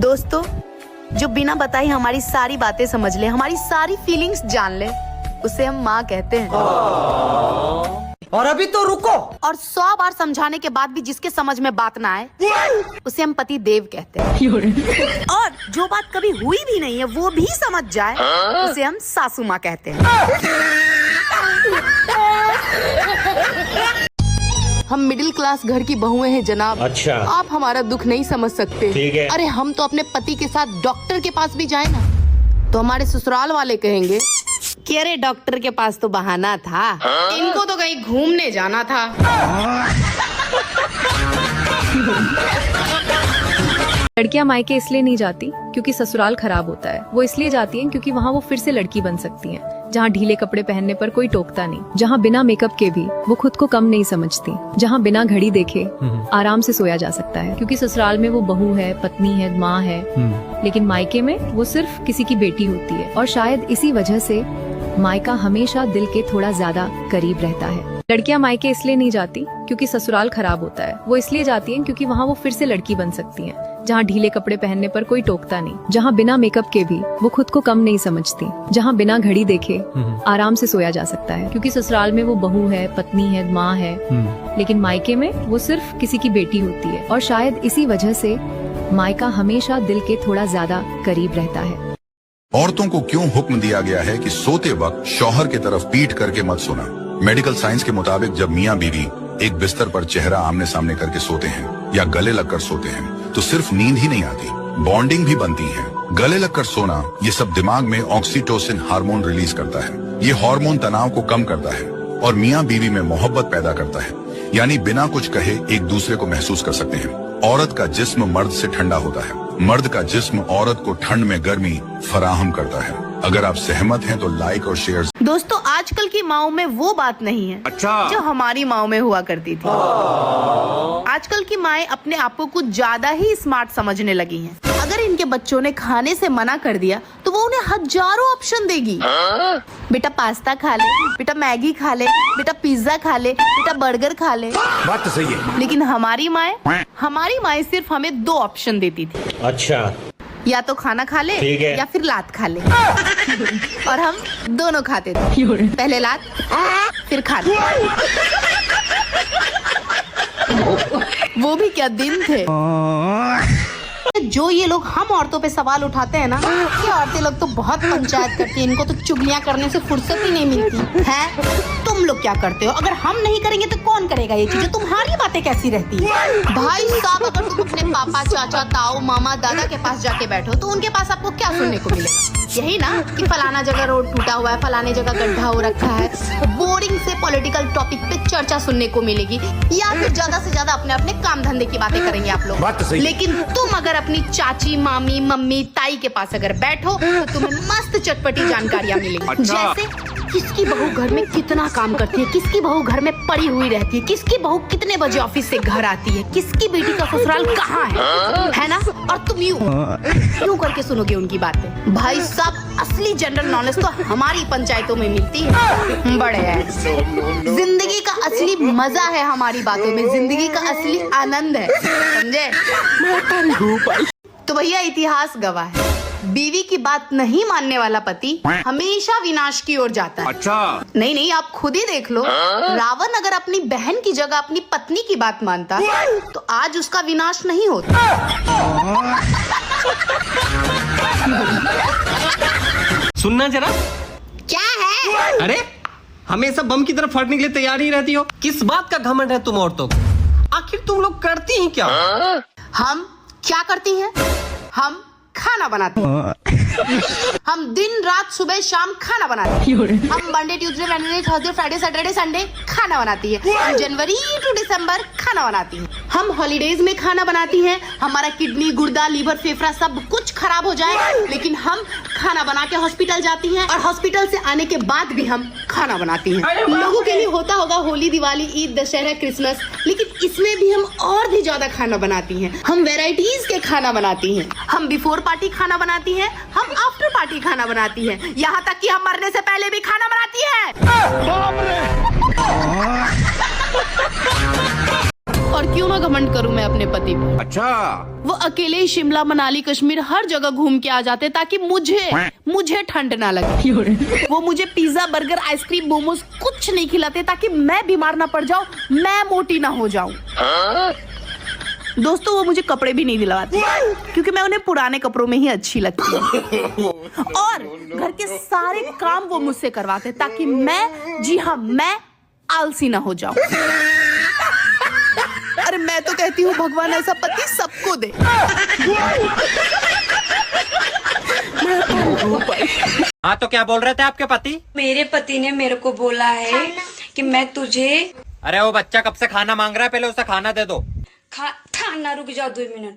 दोस्तों, जो बिना बताई हमारी सारी बातें समझ ले, हमारी सारी फीलिंग्स जान ले, उसे हम माँ कहते हैं। और अभी तो रुको। और 100 बार समझाने के बाद भी जिसके समझ में बात ना आए, उसे हम पति देव कहते हैं। और जो बात कभी हुई भी नहीं है वो भी समझ जाए, उसे हम सासू माँ कहते हैं। हम मिडिल क्लास घर की बहुएं हैं जनाब। अच्छा। आप हमारा दुख नहीं समझ सकते। ठीक है। अरे हम तो अपने पति के साथ डॉक्टर के पास भी जाए ना, तो हमारे ससुराल वाले कहेंगे कि अरे डॉक्टर के पास तो बहाना था, इनको तो कहीं घूमने जाना था। लड़कियां मायके इसलिए नहीं जाती क्योंकि ससुराल खराब होता है, वो इसलिए जाती हैं क्योंकि वहाँ वो फिर से लड़की बन सकती हैं, जहाँ ढीले कपड़े पहनने पर कोई टोकता नहीं, जहाँ बिना मेकअप के भी वो खुद को कम नहीं समझती, जहाँ बिना घड़ी देखे आराम से सोया जा सकता है, क्योंकि ससुराल में वो बहू है, पत्नी है, माँ है, लेकिन मायके में वो सिर्फ किसी की बेटी होती है। और शायद इसी वजह से मायका हमेशा दिल के थोड़ा ज्यादा करीब रहता है। लड़कियां मायके इसलिए नहीं जाती क्योंकि ससुराल खराब होता है, वो इसलिए जाती हैं क्योंकि वहाँ वो फिर से लड़की बन सकती हैं, जहाँ ढीले कपड़े पहनने पर कोई टोकता नहीं, जहाँ बिना मेकअप के भी वो खुद को कम नहीं समझती, जहाँ बिना घड़ी देखे आराम से सोया जा सकता है, क्योंकि ससुराल में वो बहू है, पत्नी है, माँ है, लेकिन मायके में वो सिर्फ किसी की बेटी होती है। और शायद इसी वजह से मायका हमेशा दिल के थोड़ा ज्यादा करीब रहता है। औरतों को क्यों हुक्म दिया गया है कि सोते वक्त शौहर की तरफ पीठ करके मत सोना? मेडिकल साइंस के मुताबिक जब मियाँ बीवी एक बिस्तर पर चेहरा आमने सामने करके सोते हैं या गले लगकर सोते हैं, तो सिर्फ नींद ही नहीं आती, बॉन्डिंग भी बनती है। गले लगकर सोना ये सब दिमाग में ऑक्सीटोसिन हार्मोन रिलीज करता है। ये हार्मोन तनाव को कम करता है और मियाँ बीवी में मोहब्बत पैदा करता है, यानी बिना कुछ कहे एक दूसरे को महसूस कर सकते हैं। औरत का जिस्म मर्द से ठंडा होता है, मर्द का जिस्म औरत को ठंड में गर्मी फराहम करता है। अगर आप सहमत हैं तो लाइक और शेयर। दोस्तों, आजकल की माओ में वो बात नहीं है जो हमारी माओ में हुआ करती थी। आजकल की माएं अपने आप को कुछ ज्यादा ही स्मार्ट समझने लगी हैं। अगर इनके बच्चों ने खाने से मना कर दिया तो वो उन्हें हजारों ऑप्शन देगी। बेटा पास्ता खा ले, बेटा मैगी खा ले, बेटा पिज्जा खा ले, बेटा बर्गर खा ले। बात तो सही है। लेकिन हमारी माएं सिर्फ हमें 2 ऑप्शन देती थी। अच्छा। या तो खाना खा ले या फिर लात खा ले। और हम दोनों खाते थे, पहले लात फिर खाना। वो भी क्या दिन थे। जो ये लोग हम औरतों पे सवाल उठाते हैं ना, ये औरतें लोग तो बहुत पंचायत करती हैं, इनको तो चुगलियां करने से फुर्सत ही नहीं मिलती है। तुम लोग क्या करते हो? अगर हम नहीं करेंगे तो कौन करेगा ये चीजें? तुम्हारी बातें कैसी रहती है? भाई साहब, अगर तुम अपने पापा, चाचा, ताऊ, मामा, दादा के पास जाके बैठो तो उनके पास आपको क्या सुनने को मिलेगा? यही ना कि फलाना जगह रोड टूटा हुआ है, फलाने जगह गड्ढा हो रखा है। बोरिंग से पॉलिटिकल टॉपिक पे चर्चा सुनने को मिलेगी, या फिर ज्यादा से ज्यादा अपने अपने काम धंधे की बातें करेंगे आप लोग। लेकिन तुम अगर अपनी चाची, मामी, मम्मी, ताई के पास अगर बैठो तो तुम्हें मस्त चटपटी जानकारियाँ मिलेंगी। जैसे किसकी बहू घर में कितना काम करती है, किसकी बहू घर में पड़ी हुई रहती है, किसकी बहू कितने बजे ऑफिस से घर आती है, किसकी बेटी का ससुराल कहाँ है ना? और तुम यूं करके सुनोगे उनकी बातें। भाई साहब, असली जनरल नॉलेज तो हमारी पंचायतों में मिलती है। बड़े है, जिंदगी का असली मजा है हमारी बातों में, जिंदगी का असली आनंद है, समझे? तो भैया इतिहास गवाह है, बीवी की बात नहीं मानने वाला पति हमेशा विनाश की ओर जाता है। अच्छा। नहीं, आप खुद ही देख लो। रावण अगर अपनी बहन की जगह अपनी पत्नी की बात मानता तो आज उसका विनाश नहीं होता। सुनना जरा। क्या है? अरे हमेशा बम की तरफ फटने के लिए तैयार ही रहती हो। किस बात का घमंड है तुम औरतों को? आखिर तुम लोग करती हैं क्या? हम क्या करती हैं? हम खाना बनाते हैं। हम दिन रात सुबह शाम खाना बनाते हैं। हम Monday, Tuesday, Wednesday, Thursday, Friday, Saturday, Sunday खाना बनाती है। हम जनवरी टू दिसंबर खाना बनाती हैं। हम हॉलीडेज में खाना बनाती हैं। हमारा किडनी, गुर्दा, लीवर, फेफड़ा सब कुछ खराब हो जाए, लेकिन हम खाना बना के हॉस्पिटल जाती हैं, और हॉस्पिटल से आने के बाद भी हम खाना बनाती हैं। लोगों के लिए होता होगा होली, दिवाली, ईद, दशहरा, क्रिसमस, लेकिन इसमें भी हम और भी ज्यादा खाना बनाती हैं। हम वेराइटीज के खाना बनाती हैं। हम बिफोर पार्टी खाना बनाती हैं, हम आफ्टर पार्टी खाना बनाती हैं, यहाँ तक कि हम मरने से पहले भी खाना बनाती हैं। और क्यों ना घमंड करूं मैं अपने पति पर। अच्छा, वो अकेले ही शिमला, मनाली, कश्मीर हर जगह घूम के आ जाते ताकि मुझे ठंड ना लगे। वो मुझे पिज्जा, बर्गर, आइसक्रीम, मोमोज कुछ नहीं खिलाते ताकि मैं बीमार ना पड़ जाऊं, मैं मोटी ना हो जाऊं। दोस्तों वो मुझे कपड़े भी नहीं दिलवाते क्योंकि मैं उन्हें पुराने कपड़ों में ही अच्छी लगती हूँ। और घर के सारे काम वो मुझसे करवाते ताकि मैं, जी हाँ, मैं आलसी ना हो जाऊं। अरे मैं तो कहती हूँ भगवान ऐसा पति सबको दे। हाँ तो क्या बोल रहे थे आपके पति? मेरे पति ने मेरे को बोला है कि मैं तुझे अरे वो बच्चा कब से खाना मांग रहा है, पहले उसे खाना दे दो। खाना रुक जाओ 2 मिनट।